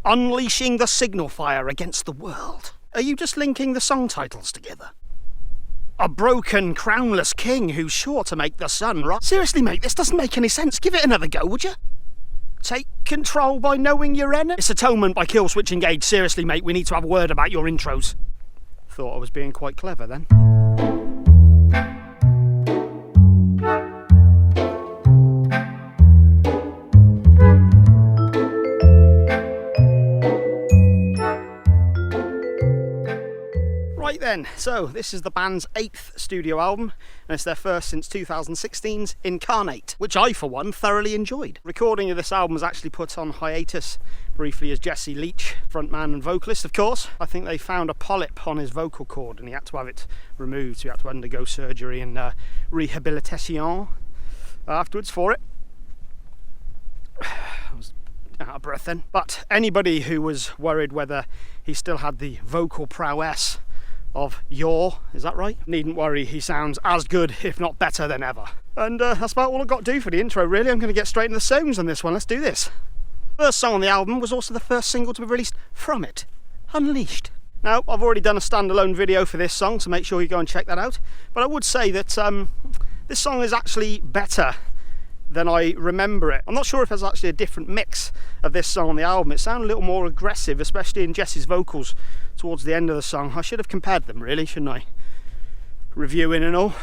Unleashing the signal fire against the world. Are you just linking the song titles together? A broken crownless king who's sure to make the sun rise. Seriously, mate, this doesn't make any sense. Give it another go, would you? Take control by knowing your enemy. It's Atonement by Killswitch Engage. Seriously, mate, we need to have a word about your intros. Thought I was being quite clever then. Right then, so this is the band's 8th studio album, and it's their first since 2016's Incarnate, which I, for one, thoroughly enjoyed. Recording of this album was actually put on hiatus briefly as Jesse Leach, frontman and vocalist, of course. I think they found a polyp on his vocal cord and he had to have it removed, so he had to undergo surgery and rehabilitation afterwards for it. I was out of breath then. But anybody who was worried whether he still had the vocal prowess of yore, is that right? Needn't worry, he sounds as good, if not better than ever. And that's about all I've got to do for the intro, really. I'm going to get straight into the songs on this one. Let's do this. First song on the album was also the first single to be released from it, Unleashed. Now, I've already done a standalone video for this song, so make sure you go and check that out. But I would say that this song is actually better than I remember it. I'm not sure if there's actually a different mix of this song on the album. It sounded a little more aggressive, especially in Jesse's vocals towards the end of the song. I should have compared them, really, shouldn't I? Reviewing and all.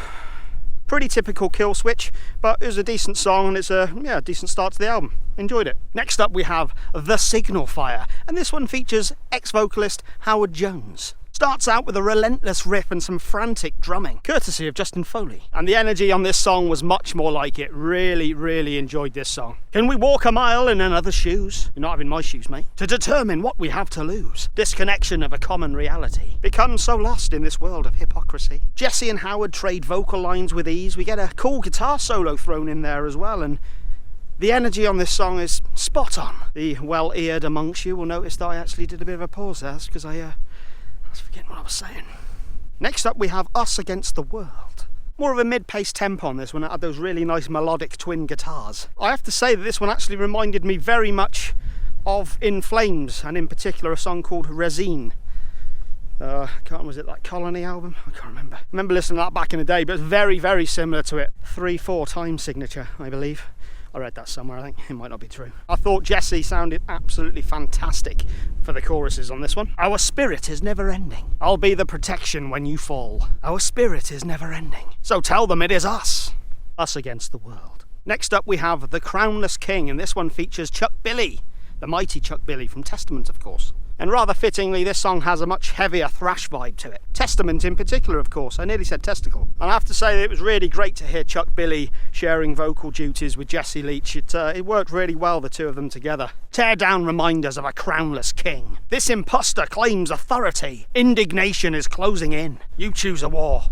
Pretty typical Killswitch, but it was a decent song and it's a decent start to the album. Enjoyed it. Next up we have The Signal Fire, and this one features ex-vocalist Howard Jones. Starts out with a relentless riff and some frantic drumming, courtesy of Justin Foley. And the energy on this song was much more like it. Really, really enjoyed this song. Can we walk a mile in another's shoes? You're not having my shoes, mate. To determine what we have to lose. Disconnection of a common reality. Become so lost in this world of hypocrisy. Jesse and Howard trade vocal lines with ease. We get a cool guitar solo thrown in there as well, and the energy on this song is spot on. The well-eared amongst you will notice that I actually did a bit of a pause there, because I was forgetting what I was saying. Next up we have Us Against the World. More of a mid-paced tempo on this one. It had those really nice melodic twin guitars. I have to say that this one actually reminded me very much of In Flames, and in particular a song called Resine. Was it that Colony album? I can't remember. I remember listening to that back in the day, but it's very, very similar to it. 3/4 time signature, I believe. I read that somewhere, I think. It might not be true. I thought Jesse sounded absolutely fantastic for the choruses on this one. Our spirit is never ending. I'll be the protection when you fall. Our spirit is never ending. So tell them it is us. Us against the world. Next up we have The Crownless King, and this one features Chuck Billy, the mighty Chuck Billy from Testament, of course. And rather fittingly, this song has a much heavier thrash vibe to it. Testament in particular, of course. I nearly said testicle. And I have to say that it was really great to hear Chuck Billy sharing vocal duties with Jesse Leach. It worked really well, the two of them together. Tear down reminders of a crownless king. This imposter claims authority. Indignation is closing in. You choose a war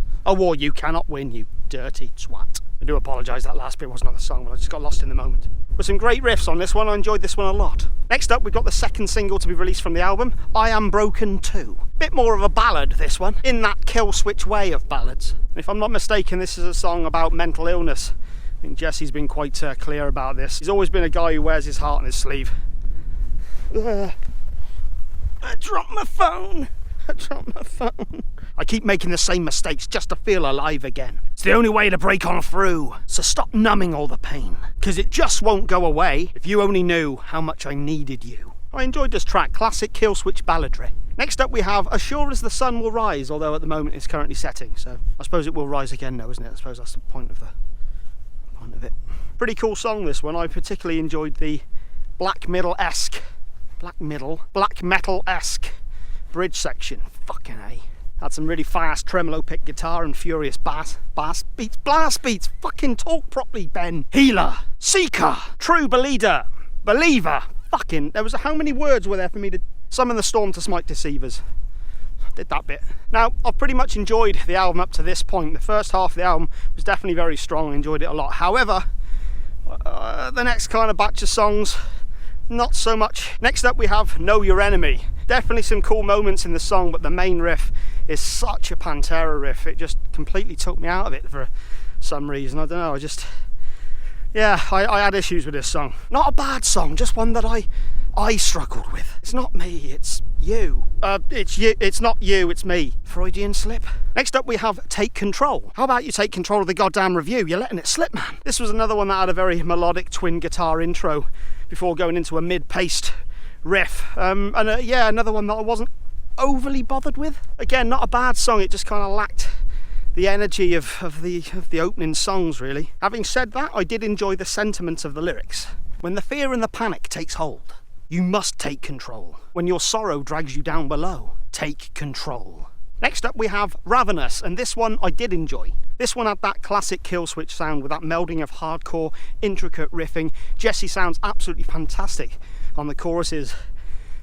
you cannot win, you dirty twat. I do apologise, that last bit wasn't on the song, but I just got lost in the moment. With some great riffs on this one, I enjoyed this one a lot. Next up, we've got the second single to be released from the album, I Am Broken Too. Bit more of a ballad, this one, in that Killswitch way of ballads. And if I'm not mistaken, this is a song about mental illness. I think Jesse's been quite clear about this. He's always been a guy who wears his heart on his sleeve. I dropped my phone. I keep making the same mistakes just to feel alive again. It's the only way to break on through. So stop numbing all the pain, because it just won't go away. If you only knew how much I needed you. I enjoyed this track, classic Killswitch balladry. Next up we have As Sure As the Sun Will Rise, although at the moment it's currently setting, so I suppose it will rise again now, isn't it? I suppose that's the point of it. Pretty cool song, this one. I particularly enjoyed the black metal-esque bridge section. Fucking A. Had some really fast tremolo pick guitar and furious bass beats, blast beats. Fucking talk properly, Ben. Healer, seeker, true believer. Fucking, how many words were there for me to summon the storm to smite deceivers? I did that bit. Now, I've pretty much enjoyed the album up to this point. The first half of the album was definitely very strong. I enjoyed it a lot. However, the next kind of batch of songs, not so much. Next up we have Know Your Enemy. Definitely some cool moments in the song, but the main riff is such a Pantera riff. It just completely took me out of it for some reason. I don't know, I had issues with this song. Not a bad song, just one that I I struggled with. It's not me, it's you. It's not you, it's me. Freudian slip. Next up we have Take Control. How about you take control of the goddamn review? You're letting it slip, man. This was another one that had a very melodic twin guitar intro before going into a mid-paced riff. Yeah, another one that I wasn't overly bothered with. Again, not a bad song, it just kind of lacked the energy of the opening songs, really. Having said that, I did enjoy the sentiment of the lyrics. When the fear and the panic takes hold, you must take control. When your sorrow drags you down below, take control. Next up we have Ravenous, and this one I did enjoy. This one had that classic Killswitch sound with that melding of hardcore, intricate riffing. Jesse sounds absolutely fantastic on the choruses.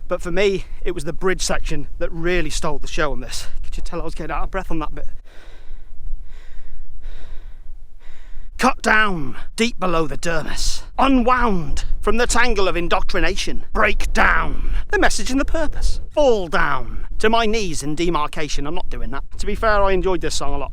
But for me, it was the bridge section that really stole the show on this. Could you tell I was getting out of breath on that bit? Cut down, deep below the dermis. Unwound from the tangle of indoctrination. Break down the message and the purpose. Fall down to my knees in demarcation. I'm not doing that. To be fair, I enjoyed this song a lot.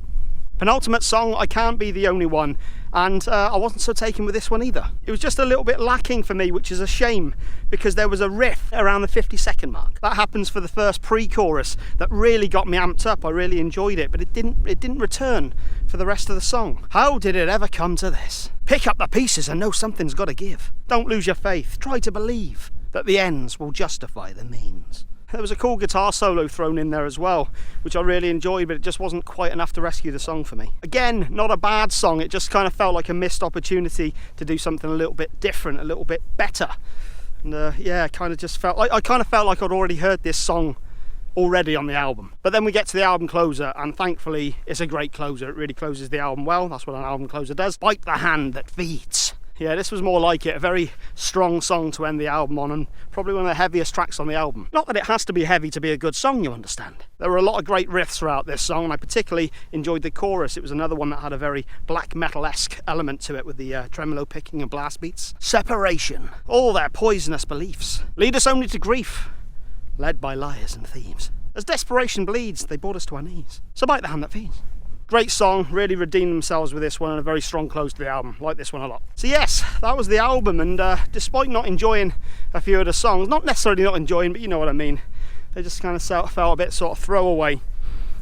Penultimate song, I can't be the only one, and I wasn't so taken with this one either. It was just a little bit lacking for me, which is a shame, because there was a riff around the 50-second mark. That happens for the first pre-chorus that really got me amped up. I really enjoyed it, but it didn't return for the rest of the song. How did it ever come to this? Pick up the pieces and know something's got to give. Don't lose your faith. Try to believe that the ends will justify the means. There was a cool guitar solo thrown in there as well, which I really enjoyed, but it just wasn't quite enough to rescue the song for me. Again, not a bad song, it just kind of felt like a missed opportunity to do something a little bit different, a little bit better. And yeah, kind of just felt like I kind of felt like I'd already heard this song already on the album. But then we get to the album closer, and thankfully it's a great closer. It really closes the album well. That's what an album closer does. Bite the hand that feeds. Yeah, this was more like it, a very strong song to end the album on, and probably one of the heaviest tracks on the album. Not that it has to be heavy to be a good song, you understand. There were a lot of great riffs throughout this song, and I particularly enjoyed the chorus. It was another one that had a very black metal-esque element to it with the tremolo picking and blast beats. Separation, all their poisonous beliefs, lead us only to grief, led by liars and thieves. As desperation bleeds, they brought us to our knees. So bite the hand that feeds. Great song, really redeemed themselves with this one, and a very strong close to the album. Like this one a lot. So yes, that was the album, and despite not enjoying a few of the songs, not necessarily not enjoying, but you know what I mean, they just kind of felt a bit sort of throwaway.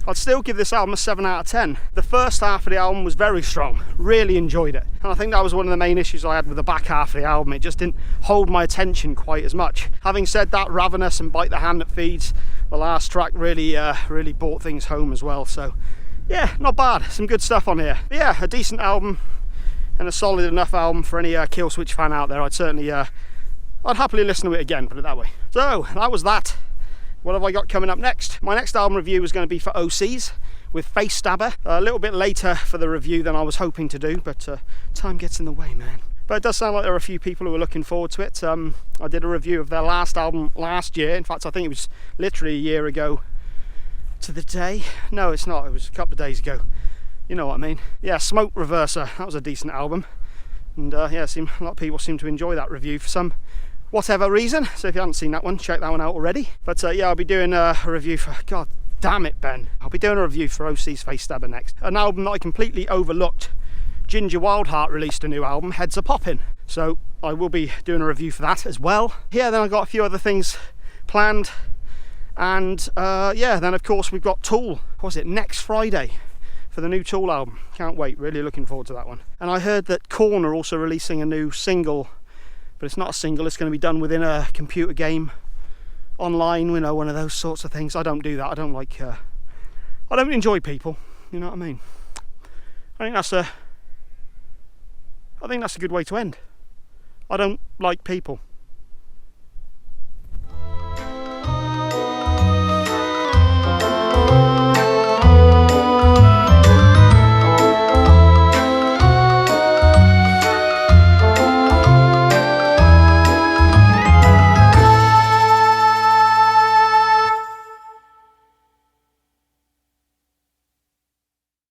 I'd still give this album a 7 out of 10. The first half of the album was very strong, really enjoyed it. And I think that was one of the main issues I had with the back half of the album. It just didn't hold my attention quite as much. Having said that, Ravenous and Bite the Hand That Feeds, the last track, really brought things home as well. So yeah, not bad, some good stuff on here. But yeah, a decent album and a solid enough album for any Killswitch fan out there. I'd certainly, I'd happily listen to it again, put it that way. So that was that. What have I got coming up next? My next album review is going to be for OCs with Face Stabber. A little bit later for the review than I was hoping to do, but time gets in the way, man. But it does sound like there are a few people who are looking forward to it. I did a review of their last album last year. In fact, I think it was literally a year ago to the day. No, it's not, it was a couple of days ago. You know what I mean. Yeah, Smoke Reverser, that was a decent album, and yeah, a lot of people seem to enjoy that review for some whatever reason. So if you haven't seen that one, check that one out already. But yeah, I'll be doing a review for, god damn it, Ben, I'll be doing a review for OC's Face Stabber next, an album that I completely overlooked. Ginger Wildheart released a new album, Heads Are Poppin', so I will be doing a review for that as well. Yeah, then I've got a few other things planned. And yeah, then of course we've got Tool, what was it, next Friday for the new Tool album. Can't wait, really looking forward to that one. And I heard that Korn are also releasing a new single, but it's not a single, it's going to be done within a computer game online, you know, one of those sorts of things. I don't do that, I don't like, I don't enjoy people, you know what I mean. I think that's a good way to end. I don't like people.